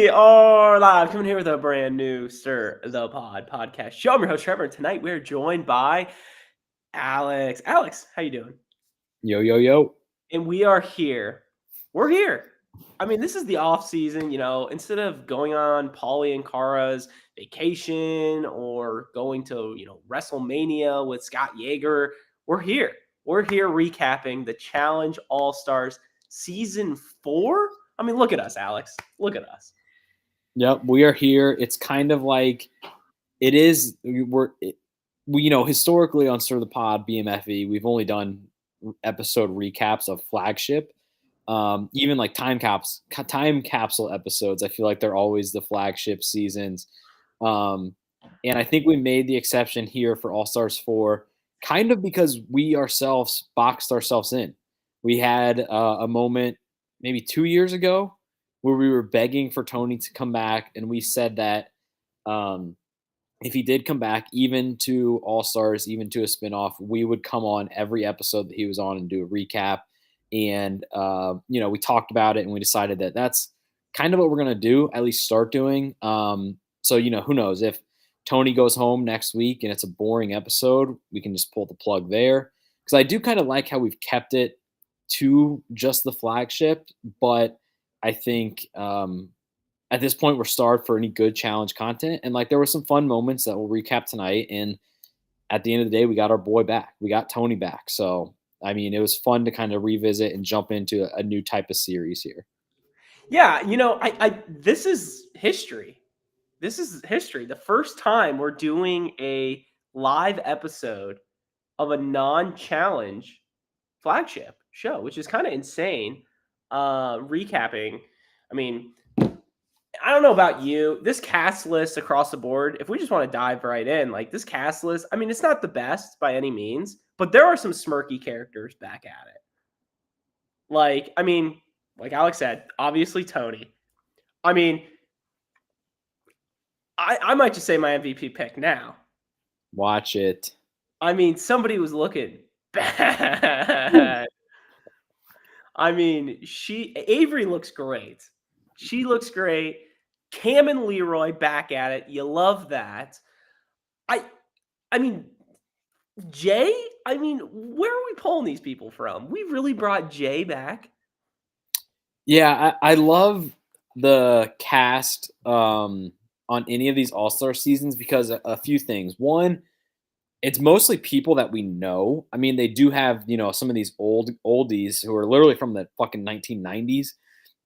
We are live, coming here with a brand new Stir the Pod podcast show. I'm your host Trevor, and tonight we're joined by Alex. Alex, how you doing? Yo, yo, yo. And we are here. We're here. I mean, this is the off season. Instead of going on Paulie and Kara's vacation or going to WrestleMania with Scott Yeager, we're here. We're here recapping the Challenge All Stars season 4. I mean, look at us, Alex. Look at us. Yep, we are here. It's kind of like it is. Historically on Stir the Pod BMFE, we've only done episode recaps of flagship. Even like time capsule episodes. I feel like they're always the flagship seasons. And I think we made the exception here for All Stars 4, kind of because we ourselves boxed ourselves in. We had a moment maybe 2 years ago where we were begging for Tony to come back, and we said that if he did come back, even to All Stars, even to a spinoff, we would come on every episode that he was on and do a recap. And we talked about it, and we decided that that's kind of what we're gonna do, at least start doing. So who knows, if Tony goes home next week and it's a boring episode, we can just pull the plug there. Because I do kind of like how we've kept it to just the flagship, but I think at this point we're starved for any good challenge content. And like there were some fun moments that we'll recap tonight. And at the end of the day, we got our boy back. We got Tony back. So I mean, it was fun to kind of revisit and jump into a new type of series here. Yeah, this is history. This is history. The first time we're doing a live episode of a non-challenge flagship show, which is kind of insane. Recapping. I mean, I don't know about you. This cast list across the board, if we just want to dive right in, like this cast list, I mean, it's not the best by any means, but there are some smirky characters back at it. Like Alex said, obviously Tony. I mean, I might just say my MVP pick now. Watch it. I mean, somebody was looking bad. I mean, Avery looks great. She looks great. Cam and Leroy back at it. You love that. I mean, Jay, where are we pulling these people from? We really brought Jay back. Yeah, I love the cast on any of these All-Star seasons because a few things. One, it's mostly people that we know. I mean, they do have, some of these oldies who are literally from the fucking 1990s,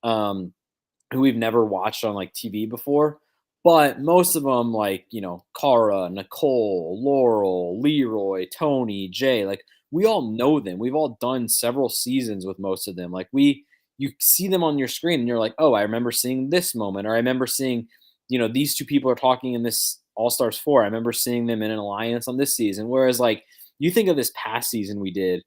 who we've never watched on like TV before. But most of them, like, Cara, Nicole, Laurel, Leroy, Tony, Jay, like we all know them. We've all done several seasons with most of them. Like you see them on your screen and you're like, oh, I remember seeing this moment, or I remember seeing, these two people are talking in this All Stars 4. I remember seeing them in an alliance on this season. Whereas like you think of this past season we did,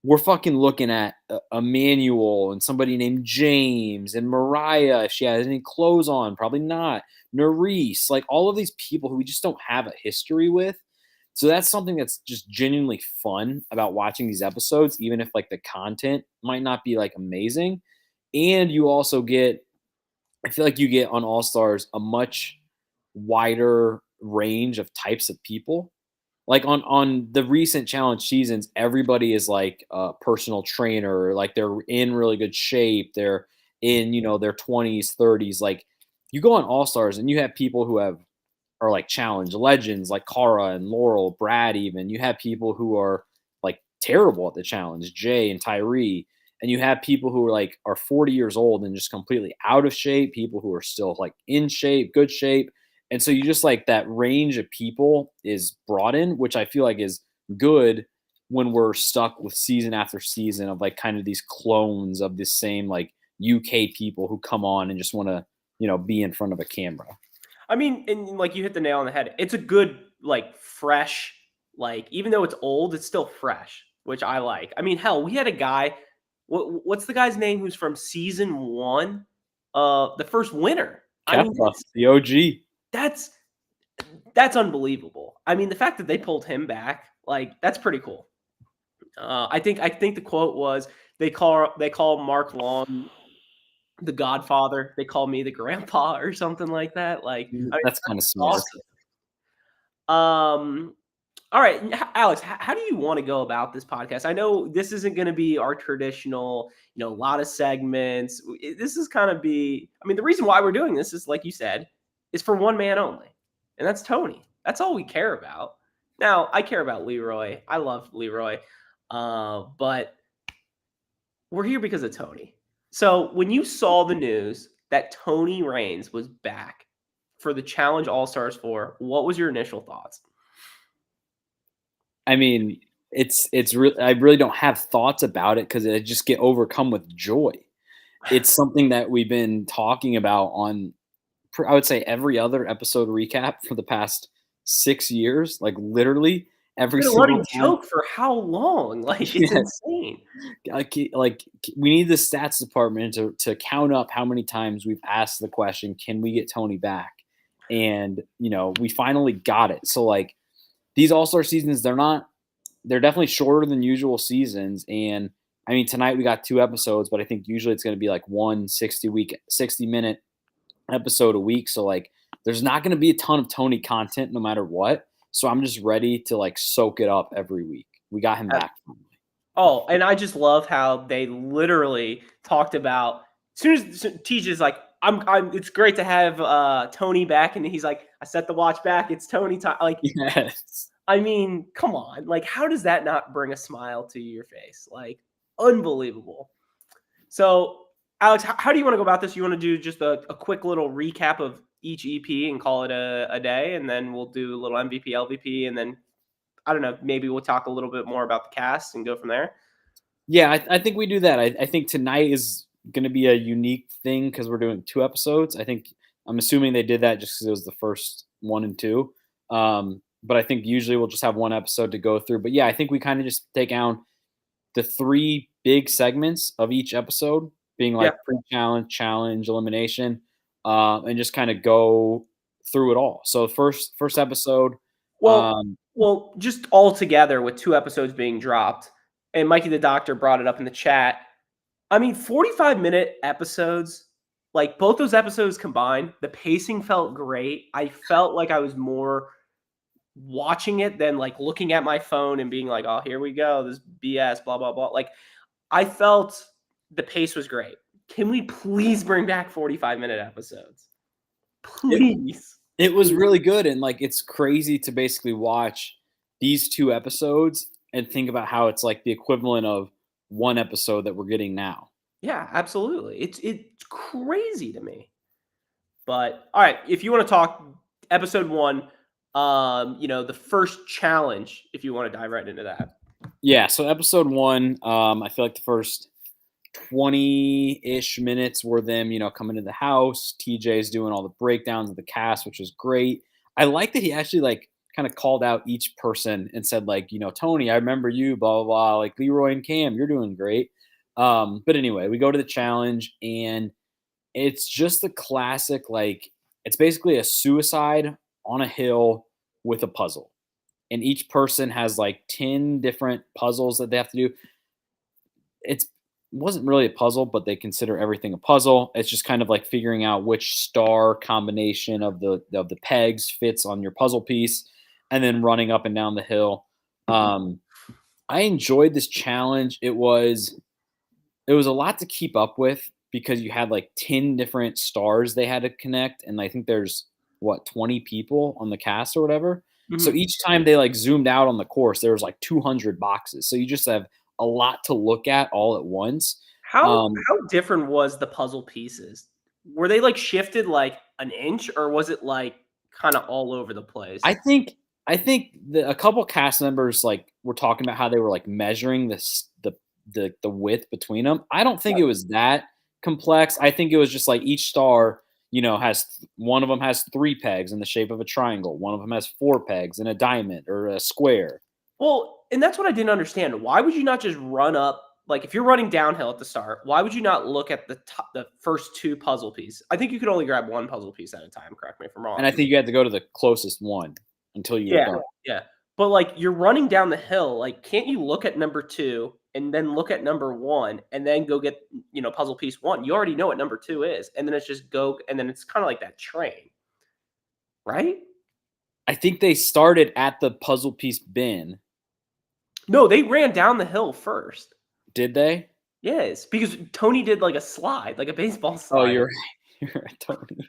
we're fucking looking at Emmanuel and somebody named James and Mariah, if she has any clothes on, probably not. Nerese, like all of these people who we just don't have a history with. So that's something that's just genuinely fun about watching these episodes, even if like the content might not be like amazing. And you also get, I feel like you get on All Stars a much wider range of types of people. Like on the recent challenge seasons, everybody is like a personal trainer, like they're in really good shape, they're in their 20s, 30s. Like you go on All Stars and you have people who are like challenge legends, like Cara and Laurel, Brad. Even you have people who are like terrible at the challenge, Jay and Tyree, and you have people who are 40 years old and just completely out of shape. People who are still like in shape, good shape. And so you just like that range of people is broadened, which I feel like is good when we're stuck with season after season of like kind of these clones of this same like UK people who come on and just want to, be in front of a camera. I mean, and like you hit the nail on the head. It's a good, like fresh, like even though it's old, it's still fresh, which I like. I mean, hell, we had a guy. What's the guy's name who's from season 1? The first winner. The OG. That's unbelievable. I mean, the fact that they pulled him back, like that's pretty cool. I think the quote was they call Mark Long the Godfather. They call me the grandpa or something like that. Like, I mean, That's kind of smart. awesome. All right, Alex, how do you want to go about this podcast? I know this isn't going to be our traditional, a lot of segments. This is kind of be, I mean, the reason why we're doing this is, like you said, is for one man only, and that's Tony. That's all we care about. Now, I care about Leroy. I love Leroy, but we're here because of Tony. So when you saw the news that Tony Raines was back for the Challenge All Stars 4, what was your initial thoughts? I mean, it's really, I really don't have thoughts about it because I just get overcome with joy. It's something that we've been talking about on, I would say, every other episode recap for the past 6 years, like literally every Been a single running time. joke for how long? Like, it's Yes. insane. Like we need the stats department to count up how many times we've asked the question, can we get Tony back? And we finally got it. So like these all-star seasons, they're definitely shorter than usual seasons. And I mean, tonight we got 2 episodes, but I think usually it's going to be like 60-minute episode a week. So like there's not going to be a ton of Tony content no matter what. So I'm just ready to like soak it up every week. We got him back. Oh, and I just love how they literally talked about as soon as TJ's like, it's great to have Tony back, and he's like, I set the watch back, it's Tony time. Like, Yes. I mean, come on. Like, how does that not bring a smile to your face? Like, unbelievable. So, Alex, how do you want to go about this? You want to do just a quick little recap of each EP and call it a day, and then we'll do a little MVP, LVP, and then, I don't know, maybe we'll talk a little bit more about the cast and go from there? Yeah, I think we do that. I think tonight is going to be a unique thing because we're doing 2 episodes. I'm assuming they did that just because it was the first 1 and 2. But I think usually we'll just have 1 episode to go through. But yeah, I think we kind of just take down the 3 big segments of each episode, being like pre-challenge, challenge, elimination, and just kind of go through it all. So first episode. Well, just all together with 2 episodes being dropped, and Mikey the Doctor brought it up in the chat. I mean, 45-minute episodes, like both those episodes combined, the pacing felt great. I felt like I was more watching it than like looking at my phone and being like, oh, here we go, this BS, blah, blah, blah. Like, I felt the pace was great. Can we please bring back 45-minute episodes? Please. It was really good, and like it's crazy to basically watch these 2 episodes and think about how it's like the equivalent of 1 episode that we're getting now. Yeah, absolutely. It's crazy to me. But all right, if you want to talk episode 1, the first challenge, if you want to dive right into that. Yeah, so episode 1, I feel like the first 20-ish minutes were them, coming to the house. TJ's doing all the breakdowns of the cast, which was great. I like that he actually like kind of called out each person and said like, Tony, I remember you, blah, blah, blah. Like Leroy and Cam, you're doing great. But anyway, we go to the challenge and it's just the classic, like it's basically a suicide on a hill with a puzzle. And each person has like 10 different puzzles that they have to do. It wasn't really a puzzle, but they consider everything a puzzle. It's just kind of like figuring out which star combination of the pegs fits on your puzzle piece and then running up and down the hill. I enjoyed this challenge. It was a lot to keep up with because you had like 10 different stars they had to connect. And I think there's 20 people on the cast or whatever. Mm-hmm. So each time they like zoomed out on the course, there was like 200 boxes. So you just have a lot to look at all at once. How different was the puzzle pieces? Were they like shifted like an inch, or was it like kind of all over the place? I think a couple cast members like were talking about how they were like measuring the width between them. I don't think it was that complex. I think it was just like each star, one of them has 3 pegs in the shape of a triangle. One of them has 4 pegs in a diamond or a square. Well, and that's what I didn't understand. Why would you not just run up? Like, if you're running downhill at the start, why would you not look at the first 2 puzzle pieces? I think you could only grab 1 puzzle piece at a time. Correct me if I'm wrong. And I think you had to go to the closest one until you were done. Yeah. But, like, you're running down the hill, like, can't you look at number 2 and then look at number 1 and then go get, puzzle piece 1? You already know what number 2 is, and then it's just go and then it's kinda like that train, right? I think they started at the puzzle piece bin. No, they ran down the hill first. Did they? Yes, because Tony did, like, a slide, like a baseball Oh, you're slide. right. You're right, Tony.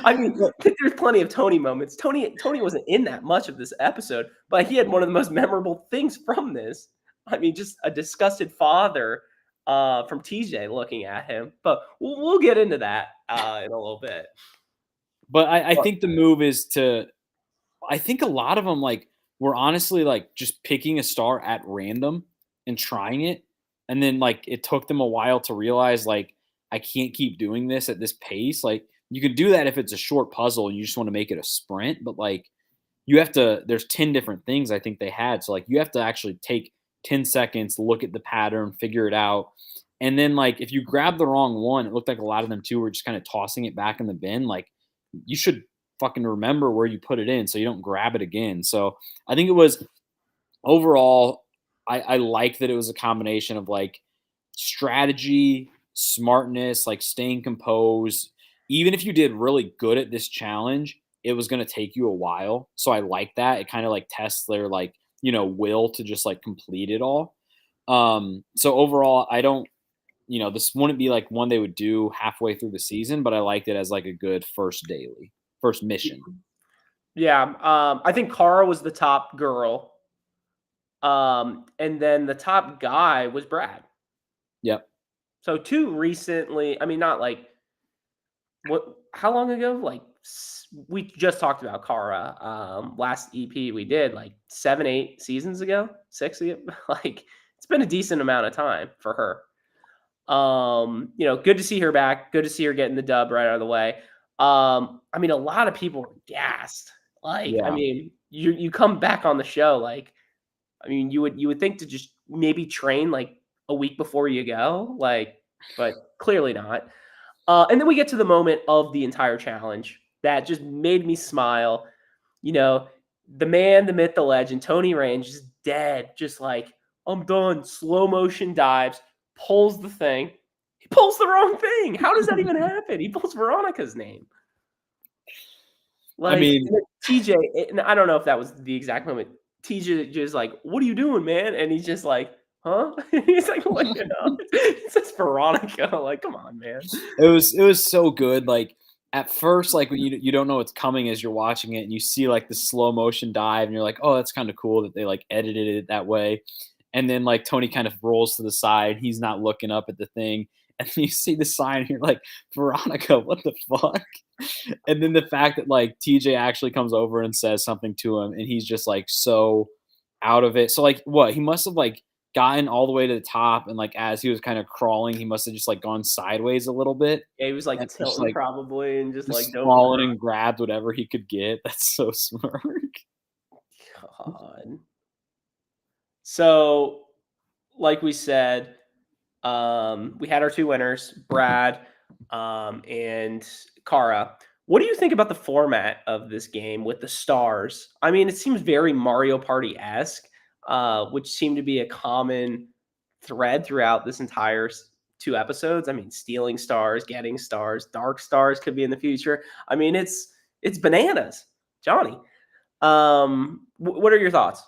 I mean, there's plenty of Tony moments. Tony wasn't in that much of this episode, but he had one of the most memorable things from this. I mean, just a disgusted father from TJ looking at him. But we'll get into that in a little bit. But I But think the move is to I think a lot of them, like, were honestly, like, just picking a star at random and trying it, and then, like, it took them a while to realize, like, "I can't keep doing this at this pace." Like, you can do that if it's a short puzzle and you just wanna make it a sprint, but, like, you have to there's 10 different things I think they had, so, like, you have to actually take 10 seconds, look at the pattern, figure it out, and then, like, if you grab the wrong one, it looked like a lot of them too were just kinda tossing it back in the bin, like, you should fucking remember where you put it in so you don't grab it again. So I think it was overall, I like that it was a combination of like strategy, smartness, like staying composed. Even if you did really good at this challenge, it was going to take you a while. So I like that. It kind of like tests their like, will to just like complete it all. So overall, I don't, this wouldn't be like one they would do halfway through the season, but I liked it as like a good first mission. yeah, I think Cara was the top girl, and then the top guy was Brad. Yep. So two recently. I mean, not like what? How long ago? Like we just talked about Kara. Last EP we did like 7, 8 seasons ago, 6 ago. Like it's been a decent amount of time for her. Good to see her back. Good to see her getting the dub right out of the way. I mean, a lot of people were gassed. Like, I Yeah. mean, you come back on the show, like, I mean, you would think to just maybe train like a week before you go, like, but clearly not. And then we get to the moment of the entire challenge that just made me smile. You know, the man, the myth, the legend, Tony Range, just dead, just like, I'm done. Slow motion dives, pulls the thing. He pulls the wrong thing. How does that even happen? He pulls Veronica's name. I Like, mean, and then TJ, and I don't know if that was the exact moment. TJ just like, what are you doing, man? And he's just like, huh? He's like, looking up. It says Veronica. Like, come on, man. it was so good. Like at first, like when you don't know what's coming as you're watching it, and you see like the slow motion dive, and you're like, oh, that's kind of cool that they like edited it that way. And then like Tony kind of rolls to the side, he's not looking up at the thing, and then you see the sign, and you're like, Veronica, what the fuck? And then the fact that like TJ actually comes over and says something to him, and he's just like so out of it. So like what he must have like gotten all the way to the top, and like as he was kind of crawling, he must have just like gone sideways a little bit Yeah, he was like and just tilting like probably and just like just don't look fallen and grabbed whatever he could get. That's so smart. God. So, like we said, we had our two winners, Brad and Kara. What do you think about the format of this game with the stars? I mean, it seems very Mario Party esque, which seemed to be a common thread throughout this entire 2 episodes. I mean, stealing stars, getting stars, dark stars could be in the future. I mean, it's bananas, Johnny. What are your thoughts?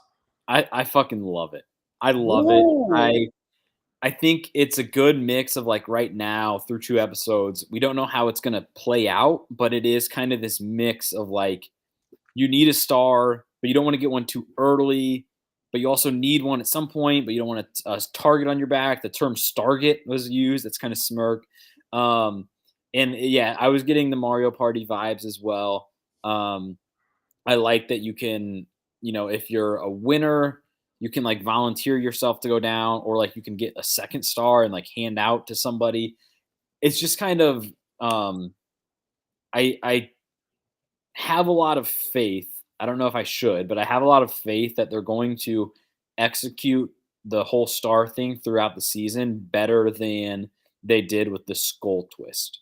I fucking love it. I love it. Ooh. I think it's a good mix of like right now through 2 episodes. We don't know how it's gonna play out, but it is kind of this mix of like you need a star, but you don't want to get one too early. But you also need one at some point, but you don't want a target on your back. The term "starget" was used. That's kind of smirk. And yeah, I was getting the Mario Party vibes as well. Um, I like that you can, if you're a winner, you can like volunteer yourself to go down, or like you can get a second star and like hand out to somebody. It's just kind of, I have a lot of faith. I don't know if I should, but I have a lot of faith that they're going to execute the whole star thing throughout the season better than they did with the skull twist.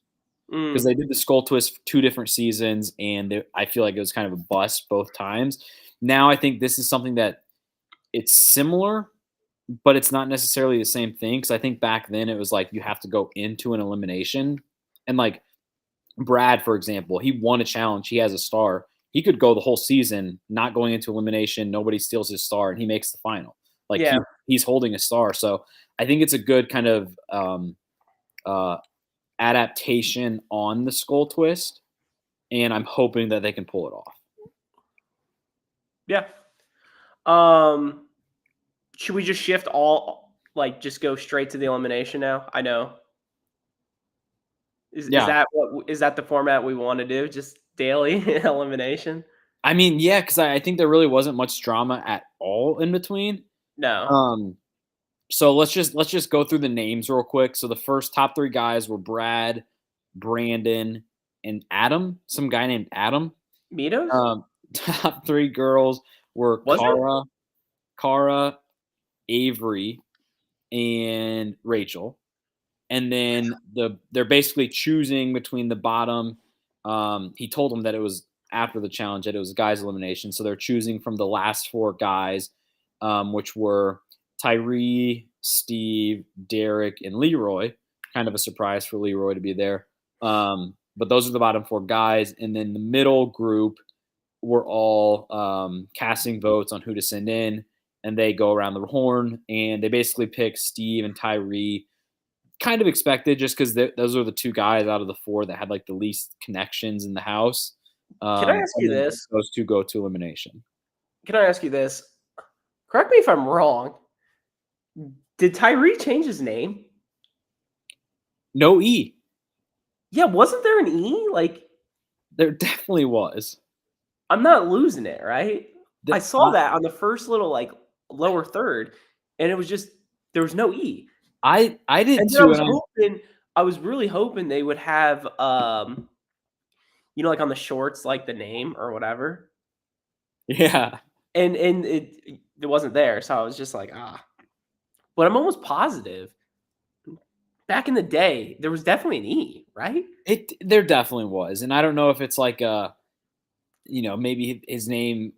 Because Mm. they did the skull twist for 2 different seasons, and I feel like it was kind of a bust both times. Now I think this is something that it's similar, but it's not necessarily the same thing. Because I think back then it was like you have to go into an elimination, and like Brad, for example, he won a challenge. He has a star. He could go the whole season not going into elimination. Nobody steals his star, and he makes the final. Like Yeah. he's holding a star. So I think it's a good kind of uh, adaptation on the skull twist, and I'm hoping that they can pull it off. Yeah. Um, should we just shift all like just go straight to the elimination now? I know. Is Yeah, that what is that the format we want to do? Just daily elimination? I mean, yeah, because I think there really wasn't much drama at all in between. No. Um, so let's just go through the names real quick. So the first top three guys were Brad, Brandon, and Adam. Some guy named Adam. Mitos? Top three girls were Was it? Cara, Avery, and Rachel. And then they're basically choosing between the bottom. He told them that it was after the challenge that it was guys elimination, so they're choosing from the last four guys, which were Tyree, Steve, Derek, and Leroy. Kind of a surprise for Leroy to be there. But those are the bottom four guys, and then the middle group were all casting votes on who to send in, and they go around the horn and they basically pick Steve and Tyree. Kind of expected, just because those are the two guys out of the four that had like the least connections in the house. Can I ask And you then this? those two go to elimination. Can I ask you this? Correct me if I'm wrong. Did Tyree change his name? No E. Yeah, wasn't there an E? Like, There definitely was. I'm not losing it, right? I The, saw that on the first little like lower third, and it was just there was no E. I did And then I too, was and hoping, I was really hoping they would have, like on the shorts, like the name or whatever, yeah, and it wasn't there, so I was just like, ah. But I'm almost positive back in the day there was definitely an E, right? there definitely was, and I don't know if it's like maybe his name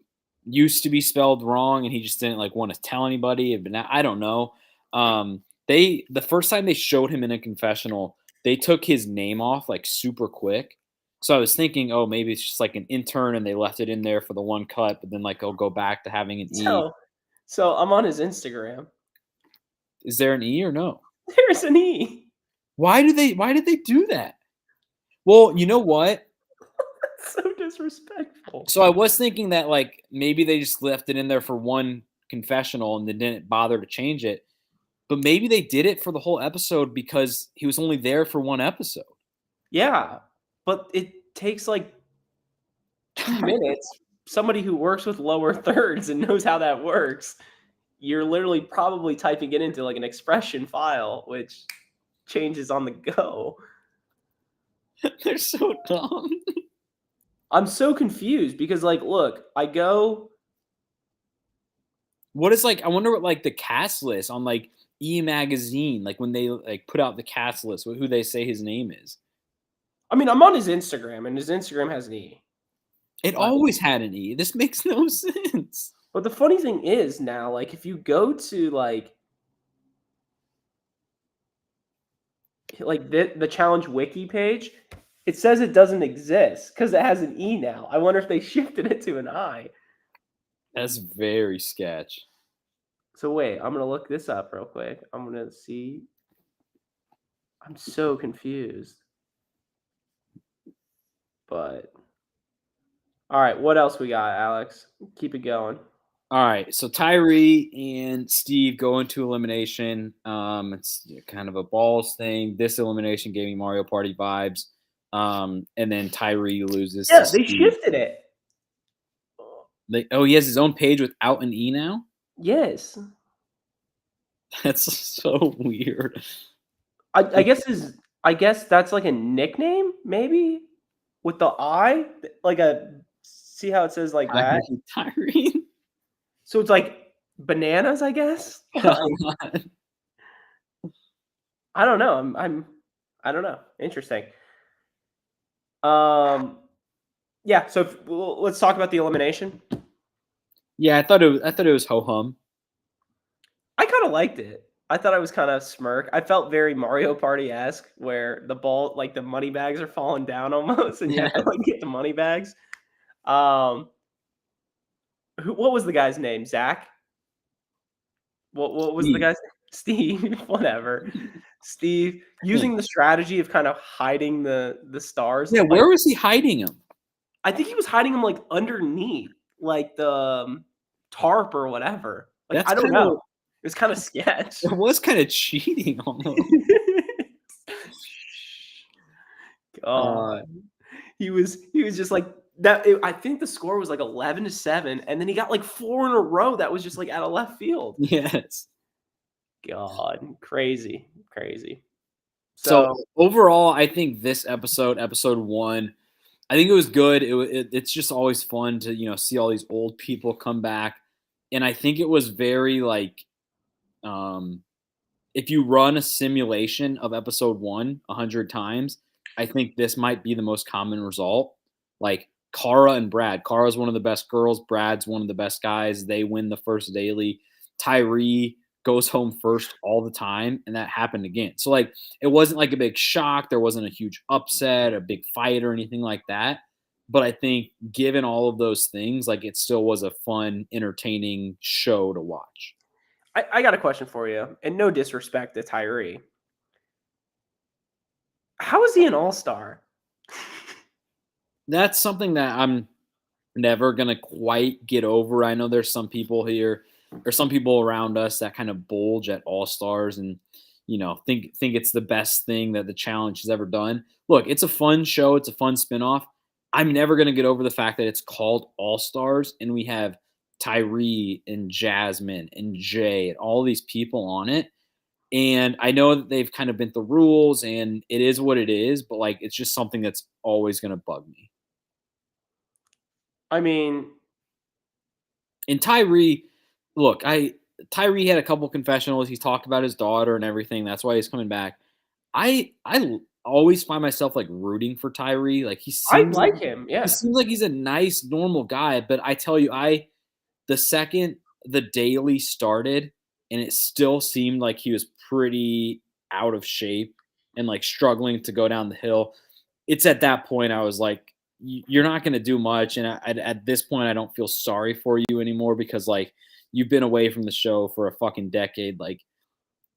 used to be spelled wrong and he just didn't like want to tell anybody. But now I don't know. The first time they showed him in a confessional, they took his name off like super quick. So I was thinking, oh, maybe it's just like an intern and they left it in there for the one cut, but then like he'll go back to having an E. So so I'm on his Instagram. Is there an E or no? There's an E. Why did they do that? Well, you know what? That's so disrespectful. So I was thinking that like maybe they just left it in there for one confessional and they didn't bother to change it. But maybe they did it for the whole episode because he was only there for one episode. Yeah, but it takes like 2 minutes. Somebody who works with lower thirds and knows how that works, you're literally probably typing it into like an expression file, which changes on the go. They're so dumb. I'm so confused because, like, look, I go. What is like? I wonder what like the cast list on like E Magazine, like when they like put out the cast list, who they say his name is. I mean, I'm on his Instagram, and his Instagram has an E. It But, always had an E. This makes no sense. but the funny thing is now, like, if you go to like the challenge wiki page, it says it doesn't exist because it has an E now. I wonder if they shifted it to an I. That's very sketch. So wait, I'm gonna look this up real quick. I'm gonna see. I'm so confused. But all right, what else we got, Alex? Keep it going. All right, so Tyree and Steve go into elimination. It's kind of a balls thing. This elimination gave me Mario Party vibes. And then Tyree loses to Yeah, they Steve. shifted it. He has his own page without an E now? Yes. That's so weird. I guess that's like a nickname, maybe? With the I? Like a see how it says like that? Tyree. So it's like bananas, I guess? Like, I don't know. I don't know. Interesting. Yeah, so let's talk about the elimination. Yeah, I thought it was ho hum. I kind of liked it. I thought I was kind of smirk. I felt very Mario Party esque, where the ball, like the money bags, are falling down almost, and you have to Yeah. like get the money bags. Um, what was the guy's name? Zach. What was the Steve. guy's name? Steve. Whatever. Steve I think. using the strategy of kind of hiding the stars. Yeah, Like where was he hiding him? I think he was hiding them like underneath, like the tarp or whatever. Like That's I don't kind know. of It was kind of sketch. it was kind of cheating almost. God. Uh, He was just like that. I think the score was like 11-7, and then he got like four in a row. That was just like out of left field. yes. God, crazy, crazy. So So overall, I think this episode 1, I think it was good. It's just always fun to see all these old people come back, and I think it was very like um, if you run a simulation of episode 1 100 times, I think this might be the most common result. Like Kara and Brad. Kara's one of the best girls. Brad's one of the best guys. They win the first daily. Tyree goes home first all the time, and that happened again. So like it wasn't like a big shock. There wasn't a huge upset, a big fight, or anything like that. But I think given all of those things, like it still was a fun, entertaining show to watch. I got a question for you, and no disrespect to Tyree. How is he an all-star? That's something that I'm never gonna quite get over. I know there's some people here or some people around us that kind of bulge at all stars and think it's the best thing that the challenge has ever done. Look, it's a fun show, it's a fun spinoff. I'm never gonna get over the fact that it's called All Stars and we have Tyree and Jasmine and Jay and all these people on it. And I know that they've kind of bent the rules and it is what it is, but like it's just something that's always gonna bug me. I mean, And Tyree, look, Tyree had a couple confessionals. He's talked about his daughter and everything. That's why he's coming back. I always find myself like rooting for Tyree. Like I like him. he Yeah. seems like he's a nice, normal guy. But I tell you, the second the daily started, and it still seemed like he was pretty out of shape and like struggling to go down the hill. It's at that point I was like, you're not going to do much. And at this point, I don't feel sorry for you anymore because like you've been away from the show for a fucking decade. Like,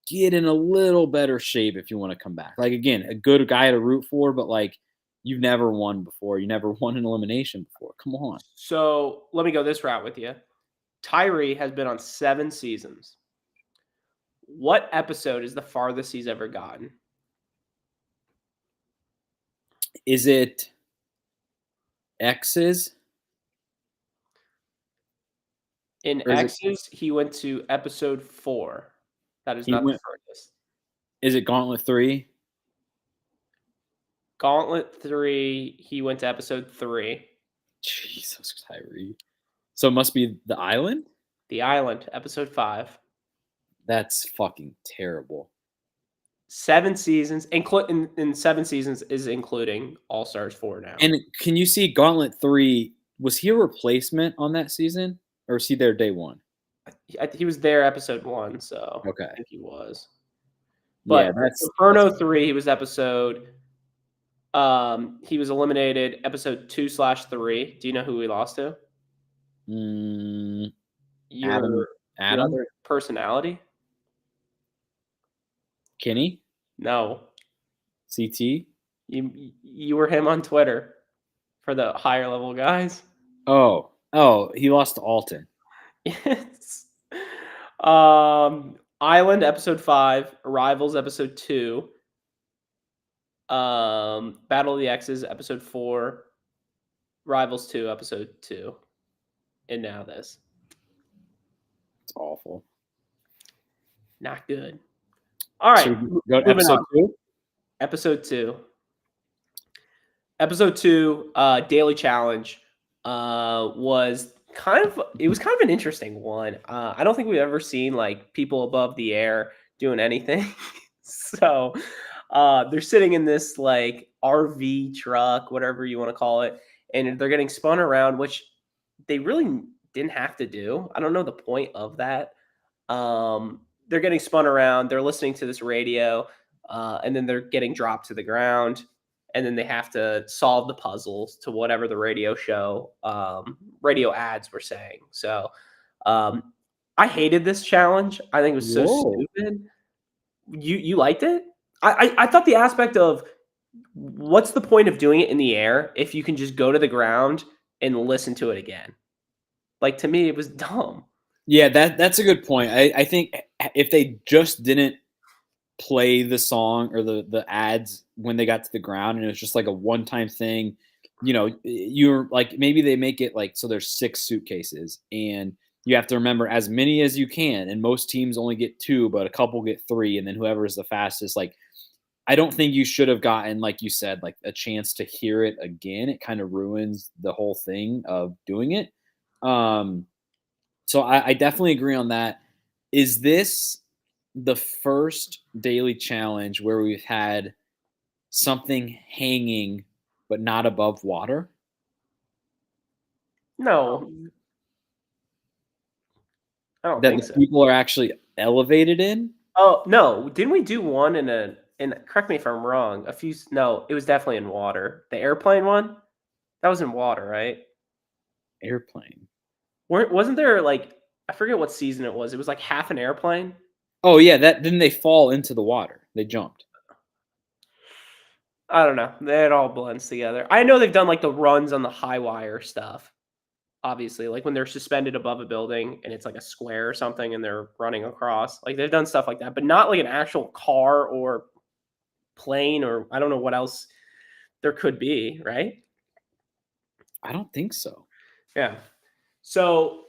get in a little better shape if you want to come back. Like, again, a good guy to root for, but like you've never won before. You never won an elimination before. Come on. So let me go this route with you. Tyree has been on 7 seasons. What episode is the farthest he's ever gotten? Is it X's? In Or X's, he went to episode 4. That is he not the went furthest. is it Gauntlet 3? Gauntlet 3, he went to episode 3. Jesus, Tyree. So it must be the island? The Island, episode 5. That's fucking terrible. 7 seasons, in 7 seasons is including All Stars 4 now. And can you see Gauntlet 3? Was he a replacement on that season? Or was he there day one? He was there episode 1, so Okay. I think he was. Yeah, But that's Inferno 3, he was episode. He was eliminated episode 2/3. Do you know who he lost to? Adam. Your Adam? other personality? Kenny? No, CT? you were him on Twitter for the higher level guys. Oh, he lost to Alton. Yes. Island episode 5, Arrivals episode 2, Battle of the X's episode 4, Rivals 2 episode 2, and now this. It's awful. Not good. All right, Should we go to moving episode on. 2? Episode 2. Episode 2, Daily Challenge, was kind of an interesting one. I don't think we've ever seen like people above the air doing anything. So they're sitting in this like RV truck, whatever you want to call it, and they're getting spun around, which they really didn't have to do. I don't know the point of that. They're getting spun around. They're listening to this radio, and then they're getting dropped to the ground, and then they have to solve the puzzles to whatever the radio ads were saying. So, um, I hated this challenge. I think it was so Whoa. stupid. You liked it? I thought the aspect of what's the point of doing it in the air if you can just go to the ground and listen to it again? Like, to me, it was dumb. Yeah, that's a good point. I think if they just didn't play the song or the ads when they got to the ground and it was just like a one-time thing, you're like, maybe they make it like so there's 6 suitcases and you have to remember as many as you can, and most teams only get 2, but a couple get 3, and then whoever is the fastest. Like, I don't think you should have gotten, like you said, like a chance to hear it again. It kind of ruins the whole thing of doing it. um so I definitely agree on that. Is this the first daily challenge where we've had something hanging but not above water? No, I don't That think the so. people are actually elevated in? Oh, no, didn't we do one in correct me if I'm wrong, a few s no, it was definitely in water. The airplane one? That was in water, right? Airplane. Wasn't there, like I forget what season it was like half an airplane? Oh, yeah, that then they fall into the water. They jumped. I don't know, it all blends together. I know they've done, like, the runs on the high wire stuff, obviously, like, when they're suspended above a building and it's like a square or something and they're running across, like, they've done stuff like that, but not like an actual car or plane or I don't know what else there could be, right? I don't think so. Yeah. So,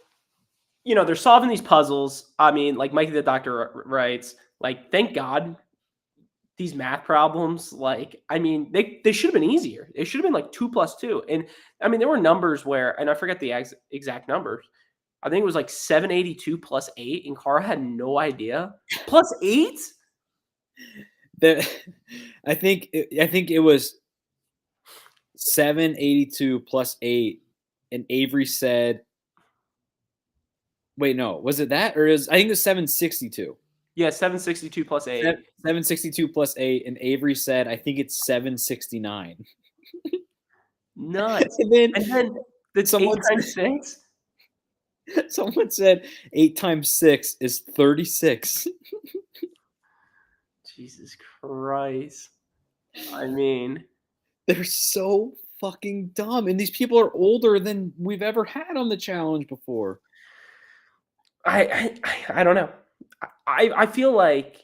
they're solving these puzzles. I mean, like Mikey the Doctor writes, like, thank God these math problems, like, I mean, they should have been easier. It should have been like 2 plus 2. And I mean, there were numbers where, and I forget the exact numbers. I think it was like 782 plus 8, and Cara had no idea. Plus 8? The I think it was 782 plus 8, and Avery said, wait, no, was it that? Or is I think it was 762. Yeah, 762 plus 8. 762 plus 8, and Avery said, I think it's 769. Nuts. And then And then the 8 someone times 6? someone said 8 times 6 is 36. Jesus Christ. I mean, They're so fucking dumb. And these people are older than we've ever had on the challenge before. I don't know. I feel like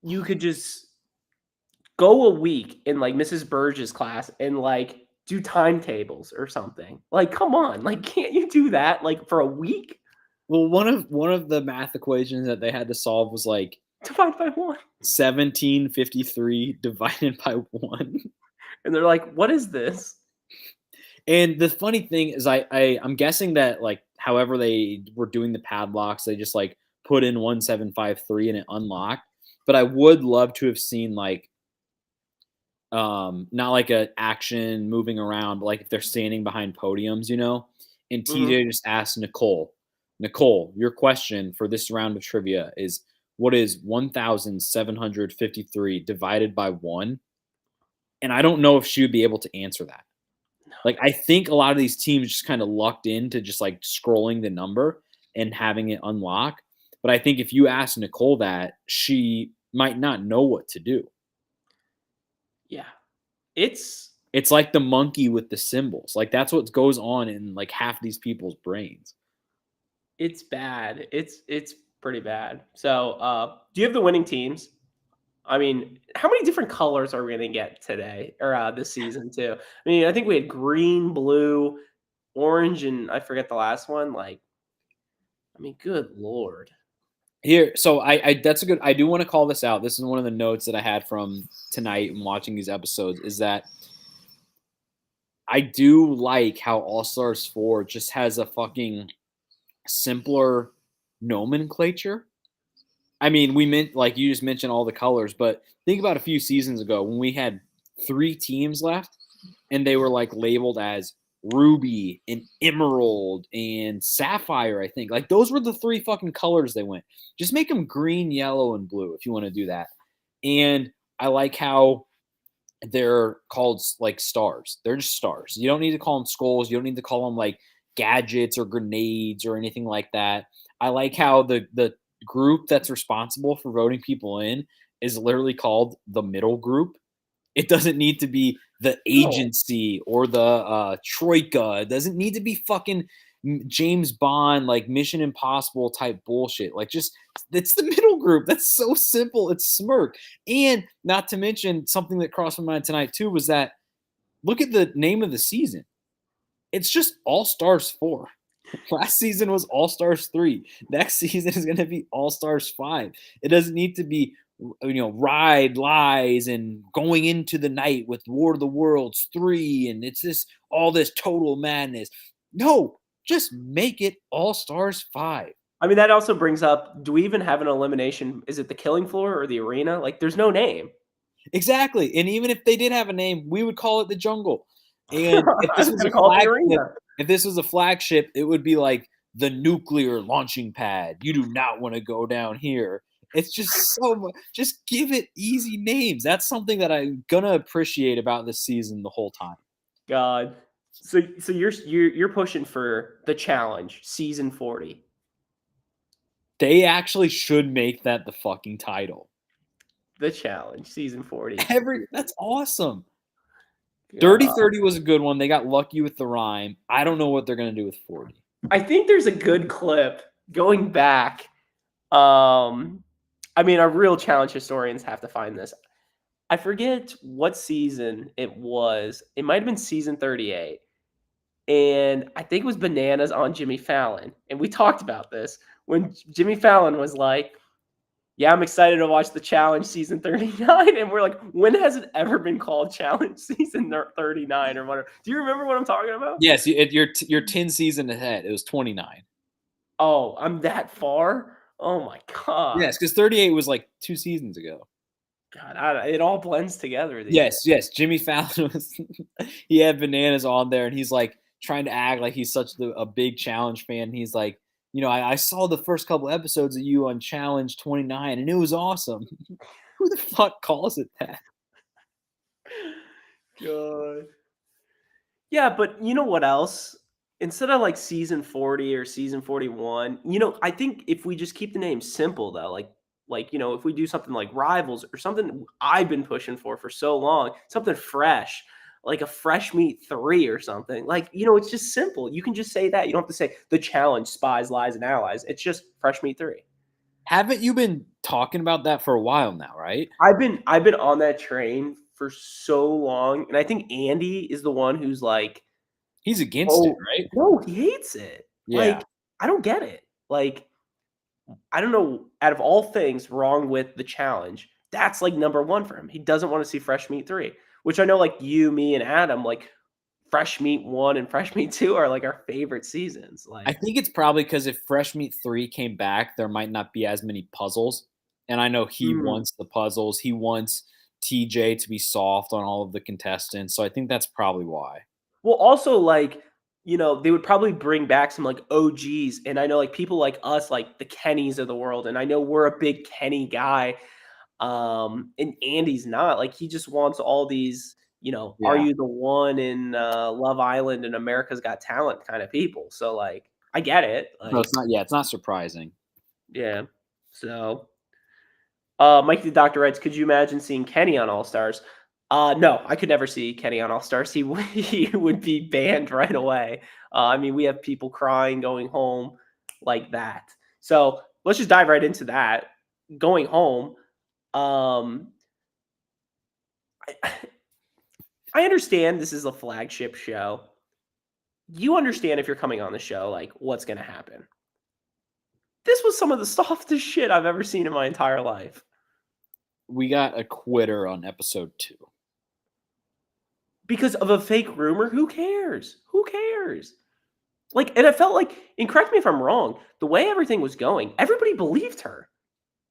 you could just go a week in like Mrs. Burge's class and like do timetables or something. Like, come on, like, can't you do that like for a week? Well, one of the math equations that they had to solve was like Divide by one. 1753 divided by 1. And they're like, what is this? And the funny thing is I'm guessing that like however they were doing the padlocks, they just like put in 1753 and it unlocked. But I would love to have seen like not like a action moving around, but like if they're standing behind podiums. And Mhm. TJ just asked Nicole, your question for this round of trivia is what is 1753 divided by 1? And I don't know if she would be able to answer that. Like, I think a lot of these teams just kind of lucked into just like scrolling the number and having it unlock. But I think if you ask Nicole that, she might not know what to do. Yeah. It's It's like the monkey with the symbols. Like, that's what goes on in like half these people's brains. it's bad. It's pretty bad. So, do you have the winning teams? I mean, how many different colors are we gonna get today or this season too? I mean, I think we had green, blue, orange, and I forget the last one. Like, I mean, good lord. Here, so I that's a good. I do want to call this out. This is one of the notes that I had from tonight and watching these episodes. Is that I do like how All Stars 4 just has a fucking simpler nomenclature. I mean, we meant like you just mentioned all the colors, but think about a few seasons ago when we had 3 teams left and they were like labeled as ruby and emerald and sapphire, I think. Like, those were the 3 fucking colors they went. Just make them green, yellow, and blue if you want to do that. And I like how they're called like stars. They're just stars. You don't need to call them skulls. You don't need to call them like gadgets or grenades or anything like that. I like how the group that's responsible for voting people in is literally called the middle group. It doesn't need to be the No. agency or the troika. It doesn't need to be fucking James Bond, like Mission Impossible type bullshit. Like, just it's the middle group. That's so simple. It's smirk. And not to mention something that crossed my mind tonight too was that look at the name of the season. It's just All Stars 4. Last season was All Stars 3. Next season is going to be All Stars 5. It doesn't need to be, Ride Lies and Going Into the Night with War of the Worlds 3 and it's all this total madness. No, just make it All Stars 5. I mean, that also brings up, do we even have an elimination? Is it the killing floor or the arena? Like, there's no name. Exactly. And even if they did have a name, we would call it the jungle. And if I this was was gonna a call it the flagship, arena. if this was a flagship, it would be like the nuclear launching pad. You do not want to go down here. It's just so much. Just give it easy names. That's something that I'm gonna appreciate about this season the whole time. God. So you're pushing for the challenge, season 40. They actually should make that the fucking title. The challenge, season 40. That's awesome. Dirty God. 30 was a good one. They got lucky with the rhyme. I don't know what they're gonna do with 40. I think there's a good clip going back. I mean, our real challenge historians have to find this. I forget what season it was. It might have been season 38. And I think it was Bananas on Jimmy Fallon. And we talked about this when Jimmy Fallon was like, yeah, I'm excited to watch the challenge season 39. And we're like, when has it ever been called challenge season 39 or whatever? Do you remember what I'm talking about? Yes, you're 10 season ahead. It was 29. Oh, I'm that far? Oh my God. Yes, because 38 was like 2 seasons ago. God, it all blends together. Yes. Jimmy Fallon was he had Bananas on there and he's like trying to act like he's such a big challenge fan. And he's like, I saw the first couple episodes of you on Challenge 29 and it was awesome. Who the fuck calls it that? God. Yeah, but you know what else? Instead of like season 40 or season 41, I think if we just keep the name simple though, if we do something like Rivals or something I've been pushing for so long, something fresh, like a Fresh Meat 3 or something. Like, it's just simple. You can just say that. You don't have to say the challenge, Spies, Lies, and Allies. It's just Fresh Meat 3. Haven't you been talking about that for a while now, right? I've been on that train for so long, and I think Andy is the one who's like, He's against it, oh, right? no, he hates it. Yeah. Like, I don't get it. Like, I don't know, out of all things wrong with the challenge, that's like number one for him. He doesn't want to see Fresh Meat 3, which I know like you, me, and Adam, like Fresh Meat 1 and Fresh Meat 2 are like our favorite seasons. I Like, think it's probably because if Fresh Meat 3 came back, there might not be as many puzzles. And I know he wants the puzzles. He wants TJ to be soft on all of the contestants. So I think that's probably why. well, also like, they would probably bring back some like OGs. And I know like people like us, like the Kennys of the world. And I know we're a big Kenny guy. And Andy's not. Like, he just wants all these, are Yeah. you the one in Love Island and America's Got Talent kind of people. So like, I get it. No, Like, it's not. Yeah, it's not surprising. yeah. So Mike the Doctor writes, could you imagine seeing Kenny on All Stars? No, I could never see Kenny on All Stars. He would be banned right away. I mean, we have people crying going home like that. So let's just dive right into that. Going home, I understand this is a flagship show. You understand if you're coming on the show, like what's going to happen. This was some of the softest shit I've ever seen in my entire life. We got a quitter on episode 2. Because of a fake rumor? Who cares? Who cares? Like, and I felt like, and correct me if I'm wrong, the way everything was going, everybody believed her.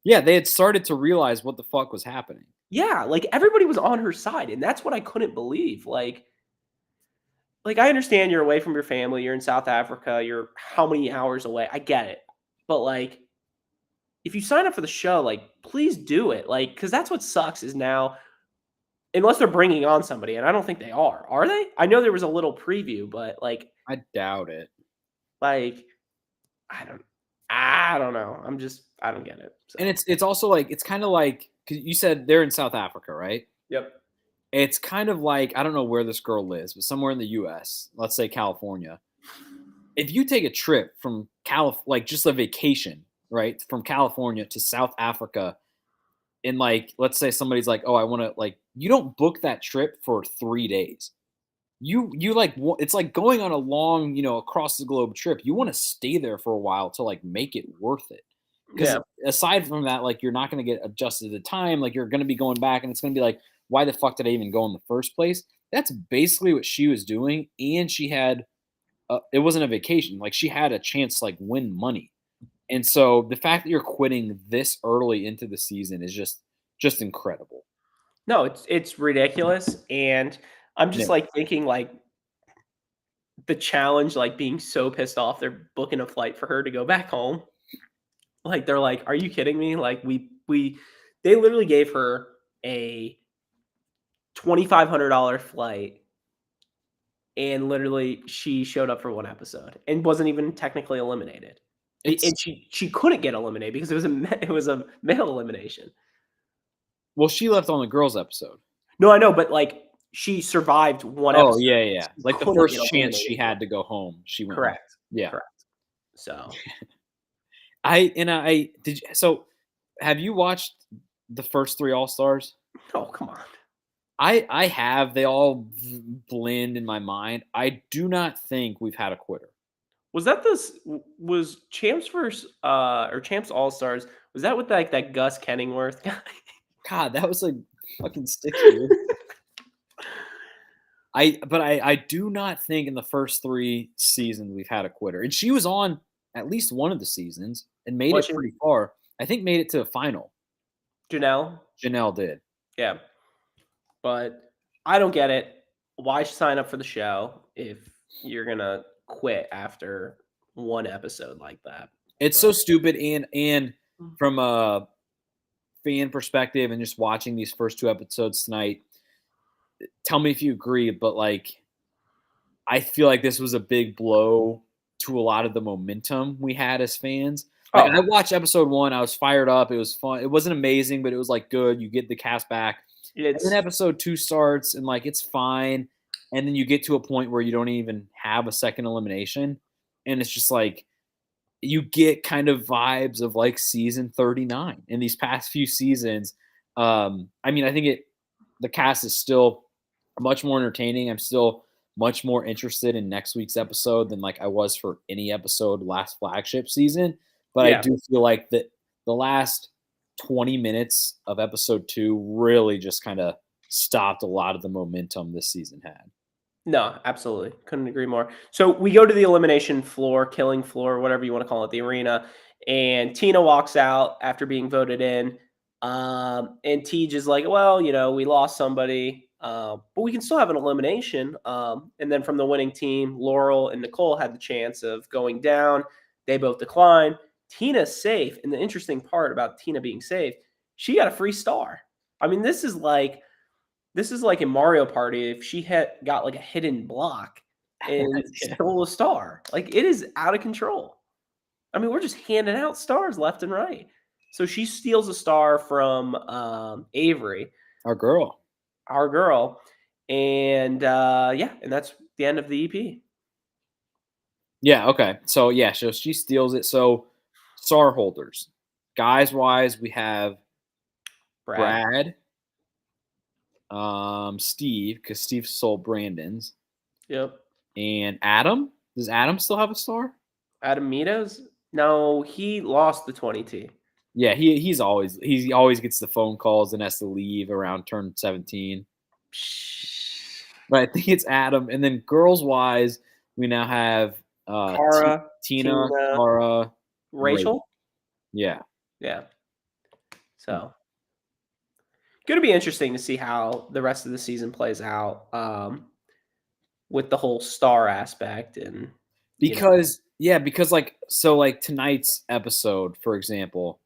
Yeah, they had started to realize what the fuck was happening. Yeah, like everybody was on her side, and that's what I couldn't believe. Like, like, I understand you're away from your family, you're in South Africa, you're how many hours away, I get it, but, like, if you sign up for the show, like, please do it, like, because that's what sucks is now unless they're bringing on somebody, and I don't think they are. Are they? I know there was a little preview, but, I doubt it. like, I don't I don't know. I don't get it, And so it's also like it's kind of like because you said they're in South Africa, right? Yep. It's kind of like I don't know where this girl lives, but somewhere in the U.S., let's say California. If you take a trip from like just a vacation, right, from California to South Africa, and like let's say somebody's like, oh, I want to like, you don't book that trip for 3 days. You like it's like going on a long across the globe trip. You want to stay there for a while to like make it worth it. Because Yeah. aside from that, like you're not going to get adjusted to time. Like you're going to be going back, and it's going to be like, why the fuck did I even go in the first place? That's basically what she was doing, and she had it wasn't a vacation. Like she had a chance to like win money, and so the fact that you're quitting this early into the season is just incredible. No, it's ridiculous, and I'm just, Yeah, like, thinking, like, the challenge, like, being so pissed off they're booking a flight for her to go back home. Like, they're like, "Are you kidding me?" Like, we they literally gave her a $2,500 flight, and literally she showed up for 1 episode and wasn't even technically eliminated. it's And she couldn't get eliminated because it was a male elimination. well, she left on the girls episode. No, I know, but, like, she survived 1 Oh, episode. yeah, yeah. She Like, the couldn't get first chance eliminated she for had to go home, she went home. correct, Yeah. correct. So I did you so, have you watched the first 3 All-Stars? oh, come on. I have, they all blend in my mind. I do not think we've had a quitter. Was that this was Champs versus, or Champs All-Stars, was that with, like, that Gus Kenningworth guy? God, that was, like, fucking 6 years. I do not think in the first 3 seasons we've had a quitter, and she was on at least one of the seasons and made Was it she? pretty far. I think made it to the final. Janelle? Janelle did. Yeah, but I don't get it. Why sign up for the show if you're gonna quit after 1 episode like that? It's so But stupid, and from a fan perspective and just watching these first 2 episodes tonight, tell me if you agree, but, like, I feel like this was a big blow to a lot of the momentum we had as fans. Like, oh, I watched episode 1, I was fired up, it was fun. It wasn't amazing, but it was, like, good, you get the cast back. And then it's episode 2 starts, and, like, it's fine, and then you get to a point where you don't even have a second elimination, and it's just like you get kind of vibes of like season 39 in these past few seasons. I mean, I think the cast is still much more entertaining. I'm still much more interested in next week's episode than like I was for any episode last flagship season. But I yeah. do feel like that the last 20 minutes of episode 2 really just kind of stopped a lot of the momentum this season had. No, absolutely. Couldn't agree more. So we go to the elimination floor, killing floor, whatever you want to call it, the arena, and Tina walks out after being voted in. And Tej is like, well, we lost somebody, but we can still have an elimination. And then from the winning team, Laurel and Nicole had the chance of going down. They both declined. Tina's safe. And the interesting part about Tina being safe, she got a free star. I mean, this is like in Mario Party if she had got like a hidden block and Yeah. stole a star. Like it is out of control. I mean, we're just handing out stars left and right. So she steals a star from Avery, Our girl. our girl, and yeah, and that's the end of the EP. Yeah, okay. So yeah, so she steals it. So star holders. Guys wise, we have Brad. Brad, Steve, because Steve stole Brandon's, Yep. and Adam. Does Adam still have a star? Adam Mitos? No, he lost the 20T. Yeah, he always gets the phone calls and has to leave around turn 17. But I think it's Adam. And then girls wise, we now have Cara, Tina, Tina, Cara, and Rachel. Rachel. Yeah. Yeah. So going to be interesting to see how the rest of the season plays out. with the whole star aspect and Because like tonight's episode, for example,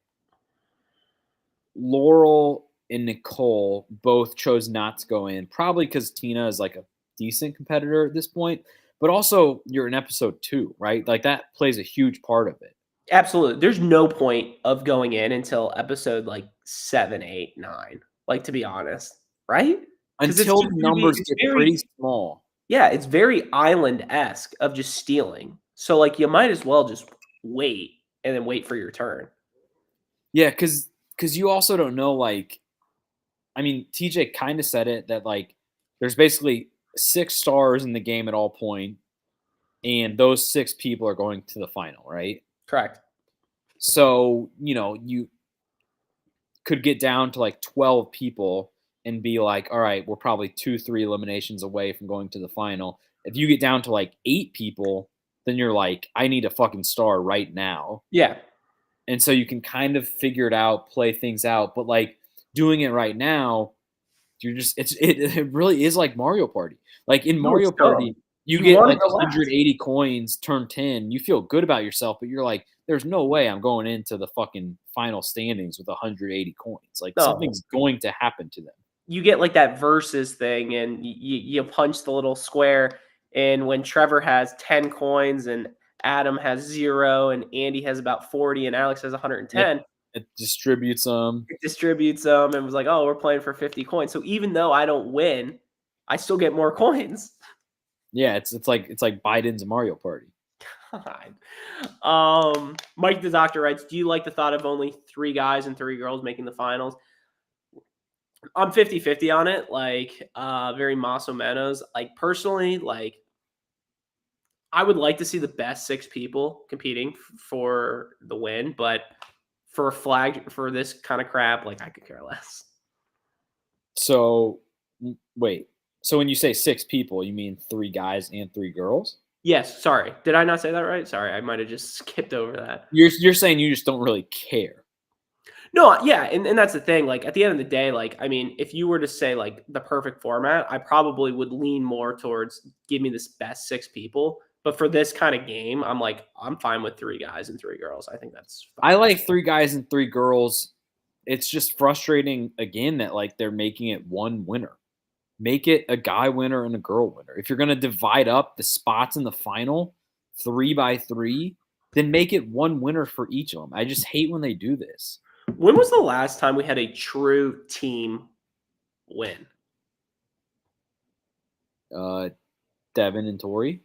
Laurel and Nicole both chose not to go in, probably because Tina is like a decent competitor at this point. But also, you're in episode 2, right? Like that plays a huge part of it. Absolutely. There's no point of going in until episode like 7, 8, 9. Like to be honest, right? Because it's Until just the gonna be numbers it's get pretty very small. yeah, it's very island-esque of just stealing. So like you might as well just wait and then wait for your turn. Yeah, because you also don't know, like, I mean, TJ kind of said it that like there's basically 6 stars in the game at all point, and those 6 people are going to the final, right? Correct. So, you could get down to like 12 people and be like, all right, we're probably 2, 3 eliminations away from going to the final. If you get down to like 8 people, then you're like, I need a fucking star right now. Yeah. And so you can kind of figure it out, play things out. But like doing it right now, it really is like Mario Party. Like in No, Mario it's dumb. Party, you You get wanna like go last. 180 coins, turn 10, you feel good about yourself, but you're like, there's no way I'm going into the fucking final standings with 180 coins. Like No. something's going to happen to them. You get like that versus thing and you punch the little square and when Trevor has 10 coins and Adam has 0 and Andy has about 40 and Alex has Yep. 110, It distributes them. it distributes them and was like, "Oh, we're playing for 50 coins." So even though I don't win, I still get more coins. Yeah, it's like Biden's Mario Party. God. Mike the Doctor writes, "Do you like the thought of only 3 guys and 3 girls making the finals?" I'm 50-50 on it, like, very Maso Manos. Like, personally, like, I would like to see the best 6 people competing for the win, but for a flag for this kind of crap, like, I could care less. So wait. So when you say 6 people, you mean 3 guys and 3 girls? Yes, sorry. Did I not say that right? Sorry, I might have just skipped over that. You're saying you just don't really care. No, yeah, and that's the thing, like, at the end of the day, like, I mean, if you were to say, like, the perfect format, I probably would lean more towards give me this best 6 people, but for this kinda game, I'm like, I'm fine with 3 guys and 3 girls. I think that's I fine. like 3 guys and 3 girls. It's just frustrating again that like they're making it one winner. Make it a guy winner and a girl winner. If you're gonna divide up the spots in the final 3 by 3, then make it one winner for each of them. I just hate when they do this. When was the last time we had a true team win? Uh, Devin and Tori.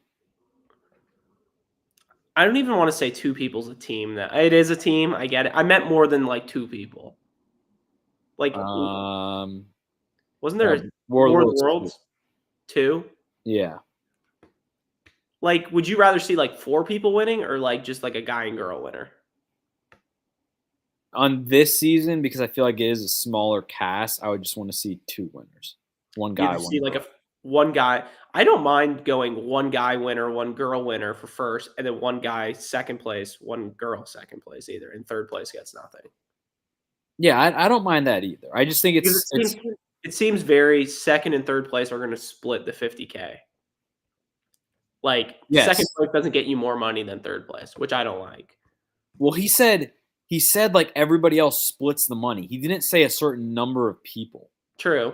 I don't even wanna say 2 people's a team that it is a team, I get it. I meant more than, like, 2 people. Like, w Um, wasn't there a War of the War of the Worlds 2. Worlds 2? Yeah. Like, would you rather see, like, 4 people winning or, like, just, like, a guy and girl winner? On this season, because I feel like it is a smaller cast, I would just want to see 2 winners. One You guy, just see, one like, girl. a one guy I don't mind going 1 guy winner, 1 girl winner for first, and then 1 guy second place, 1 girl second place either, and third place gets nothing. Yeah, I don't mind that either. I just think Because it seems very second and third place are gonna split the 50K. Like, second yes. place doesn't get you more money than third place, which I don't like. Well, he said like everybody else splits the money. He didn't say a certain number of people, True.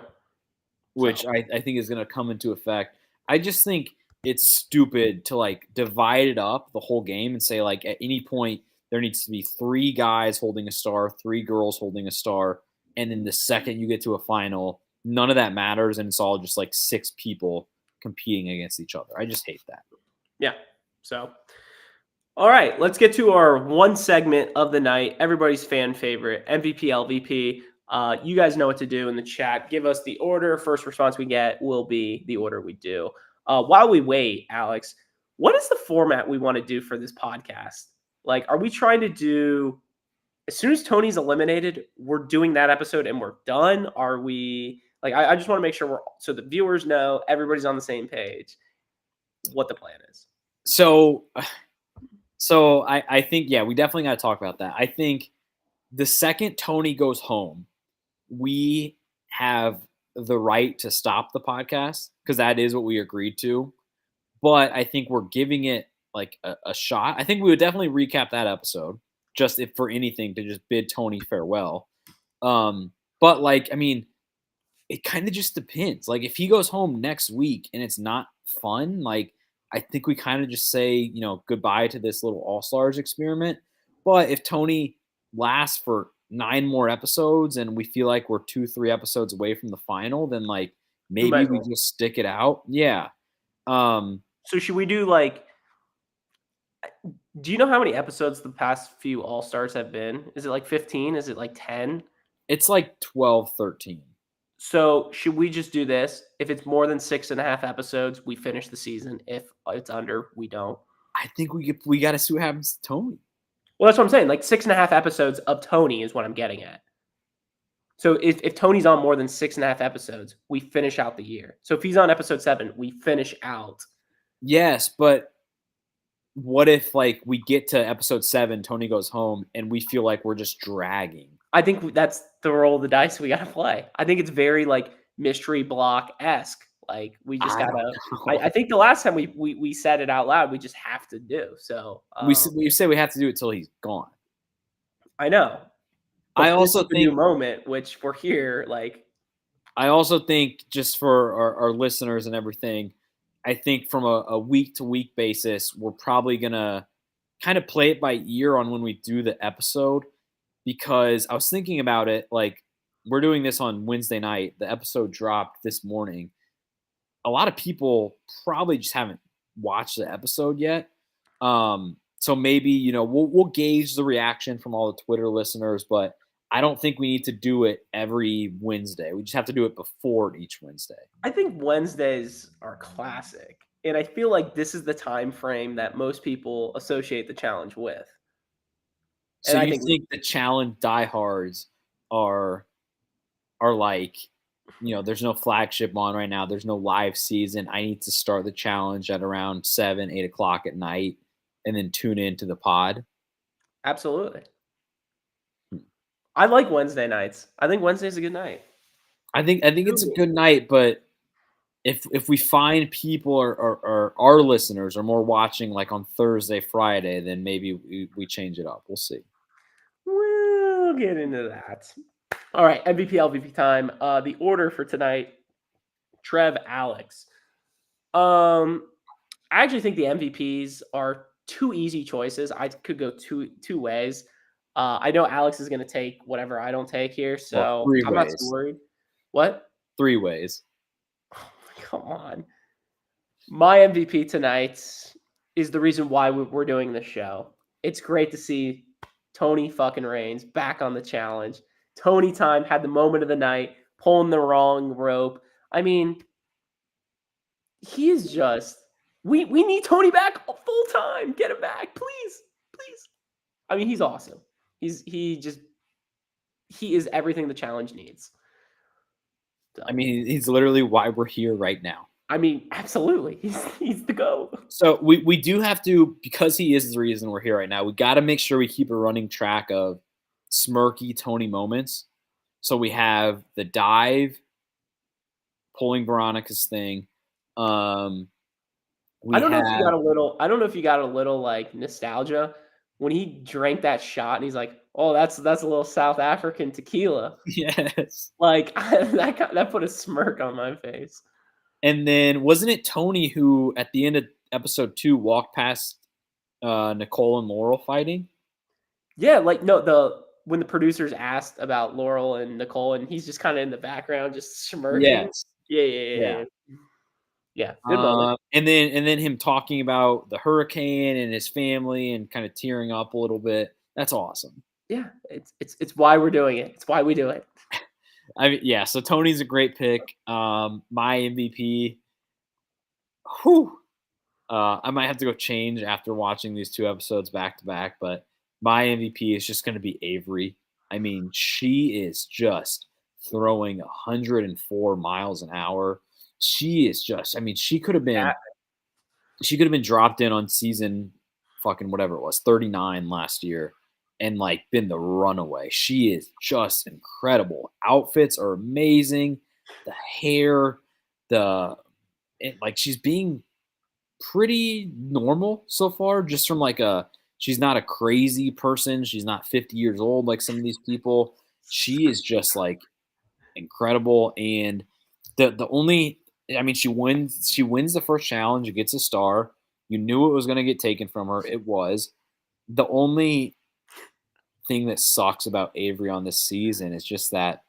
So, which I think is going to come into effect. I just think it's stupid to like divide it up the whole game and say like at any point there needs to be 3 guys holding a star, 3 girls holding a star, and then the second you get to a final, none of that matters, and it's all just like 6 people competing against each other. I just hate that. yeah. So, all right, let's get to our one segment of the night. Everybody's fan favorite, MVP, LVP. You guys know what to do in the chat. Give us the order. First response we get will be the order we do. While we wait, Alex, what is the format we want to do for this podcast? Like, are we trying to do as soon as Tony's eliminated, we're doing that episode and we're done? Are we like I just want to make sure we're so the viewers know everybody's on the same page what the plan is. So I think, yeah, we definitely got to talk about that. I think the second Tony goes home, we have the right to stop the podcast because that is what we agreed to. but I think we're giving it like a shot. I think we would definitely recap that episode just if for anything to just bid Tony farewell. But like, I mean, it kind of just depends. Like if he goes home next week and it's not fun, like I think we kind of just say, goodbye to this little All-Stars experiment. But if Tony lasts for 9 more episodes and we feel like we're 2, 3 episodes away from the final, then like We might maybe as we well. just stick it out. Yeah. So should we do like? Do you know how many episodes the past few All Stars have been? Is it like 15? Is it like 10? It's like 12, 13. So should we just do this? If it's more than 6.5 episodes, we finish the season. If it's under, we don't. I think we got to see what happens to Tony. Well, that's what I'm saying. Like 6.5 episodes of Tony is what I'm getting at. So if Tony's on more than 6.5 episodes, we finish out the year. So if he's on episode 7, we finish out. Yes, but what if like we get to episode 7, Tony goes home, and we feel like we're just dragging? I think that's the roll of the dice we got to play. I think it's very like mystery block-esque. Like we just I don't gotta. know. I think the last time we said it out loud, we just have to do. So We say we have to do it till he's gone. I know, I but this is also the new think moment, which we're here. Like I also think just for our listeners and everything, I think from a week to week basis, we're probably gonna kind of play it by ear on when we do the episode, because I was thinking about it, like we're doing this on Wednesday night. The episode dropped this morning. A lot of people probably just haven't watched the episode yet. So maybe, we'll gauge the reaction from all the Twitter listeners, but I don't think we need to do it every Wednesday. We just have to do it before each Wednesday. I think Wednesdays are classic, and I feel like this is the time frame that most people associate the challenge with. So And I you think think the challenge diehards are like, there's no flagship on right now. There's no live season. I need to start the challenge at around 7, 8 o'clock at night, and then tune into the pod. absolutely. I like Wednesday nights. I think Wednesday's a good night. I think it's a good night, but if we find people or our listeners are more watching like on Thursday, Friday, then maybe we change it up. We'll see. We'll get into that. All right, MVP, LVP time. The order for tonight: Trev, Alex. I actually think the MVPs are two easy choices. I could go two ways. I know Alex is going to take whatever I don't take here, Well, so 3 I'm not too ways. worried. What? 3 ways. Oh, come on. My MVP tonight is the reason why we're doing this show. It's great to see Tony fucking Reigns back on the challenge. Tony time had the moment of the night, pulling the wrong rope. I mean, he is just we need Tony back full time. Get him back, please, please. I mean, he's awesome. He is everything the challenge needs. So, I mean, he's literally why we're here right now. I mean, absolutely, he's the go. So we do have to, because he is the reason we're here right now. We got to make sure we keep a running track of smirky Tony moments. So we have the dive, pulling Veronica's thing. I don't know if you got a little. I don't know if you got a little like nostalgia when he drank that shot and he's like, "Oh, that's a little South African tequila." Yes. Like that put a smirk on my face. And then wasn't it Tony who at the end of episode 2 walked past Nicole and Laurel fighting? Yeah, like no, when the producers asked about Laurel and Nicole, and he's just kind of in the background, just smirking. Yes. Yeah. Yeah. Yeah, good moment. And then him talking about the hurricane and his family and kind of tearing up a little bit. That's awesome. Yeah, it's why we're doing it. It's why we do it. I mean, yeah. So Tony's a great pick. My MVP. Whew. I might have to go change after watching these 2 episodes back to back, but my MVP is just going to be Avery. I mean, she is just throwing 104 miles an hour. She is just. I mean, she could have been dropped in on season fucking whatever it was, 39 last year, and like been the runaway. She is just incredible. Outfits are amazing. The hair, like she's being pretty normal so far, just from like she's not a crazy person. She's not 50 years old like some of these people. She is just like incredible. And the only, I mean, she wins the first challenge, gets a star. You knew it was going to get taken from her. It was. The only thing that sucks about Avery on this season is just that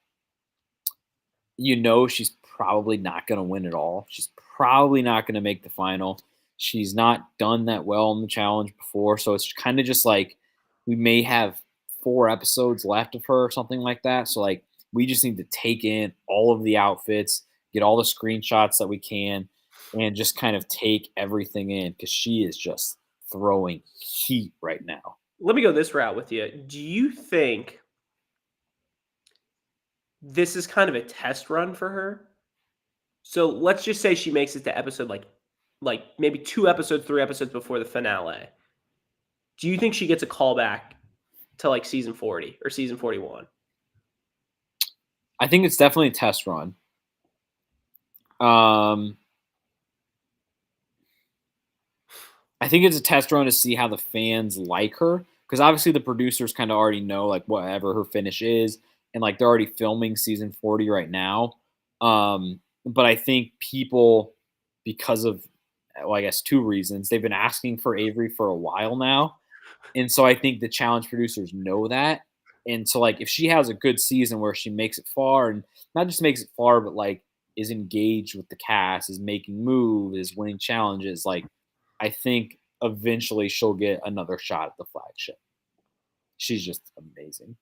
she's probably not going to win it all. She's probably not going to make the final. She's not done that well in the challenge before, so it's kind of just like we may have 4 episodes left of her or something like that. So like we just need to take in all of the outfits, get all the screenshots that we can, and just kind of take everything in because she is just throwing heat right now. Let me go this route with you. Do you think this is kind of a test run for her? So let's just say she makes it to episode like maybe 2 episodes, 3 episodes before the finale. Do you think she gets a callback to like season 40 or season 41? I think it's definitely a test run. I think it's a test run to see how the fans like her, because obviously the producers kind of already know like whatever her finish is, and like they're already filming season 40 right now. But I think people, because of, well, I guess 2 reasons, they've been asking for Avery for a while now, and so I think the challenge producers know that. And so like if she has a good season where she makes it far, and not just makes it far, but like is engaged with the cast, is making moves, is winning challenges, like I think eventually she'll get another shot at the flagship. She's just amazing.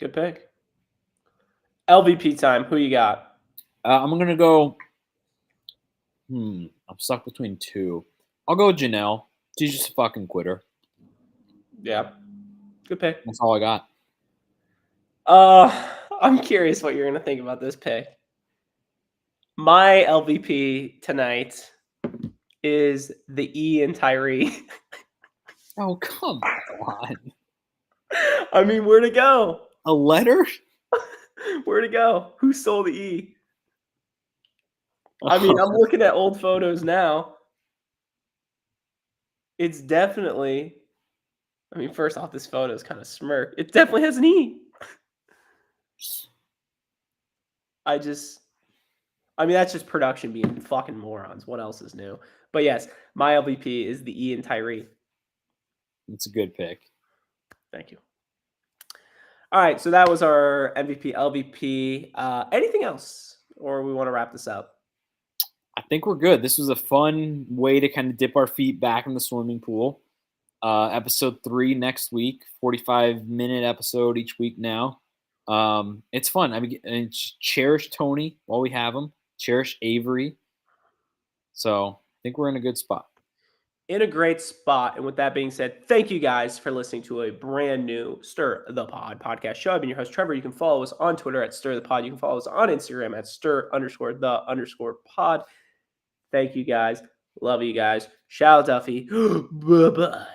Good pick. LVP time. Who you got? I'm gonna go. I'm stuck between 2. I'll go with Janelle. She's just a fucking quitter. Yeah. Good pick. That's all I got. I'm curious what you're gonna think about this pick. My LVP tonight is the E and Tyree. Oh, come on. I mean, where to go? A letter? Where to go? Who stole the E? I mean, I'm looking at old photos now. It's definitely, I mean, first off, this photo is kind of smirk. It definitely has an E. I mean, that's just production being fucking morons. What else is new? But yes, my LVP is the E and Tyree. It's a good pick. Thank you. All right, so that was our MVP, LVP. Anything else, or we want to wrap this up? I think we're good. This was a fun way to kind of dip our feet back in the swimming pool. Episode 3 next week, 45-minute episode each week now. It's fun. I mean, and cherish Tony while we have him. Cherish Avery. So I think we're in a good spot. In a great spot. And with that being said, thank you guys for listening to a brand new Stir the Pod podcast show. I've been your host, Trevor. You can follow us on Twitter at Stir the Pod. You can follow us on Instagram at Stir_the_pod. Thank you guys. Love you guys. Shout out Duffy. Bye-bye.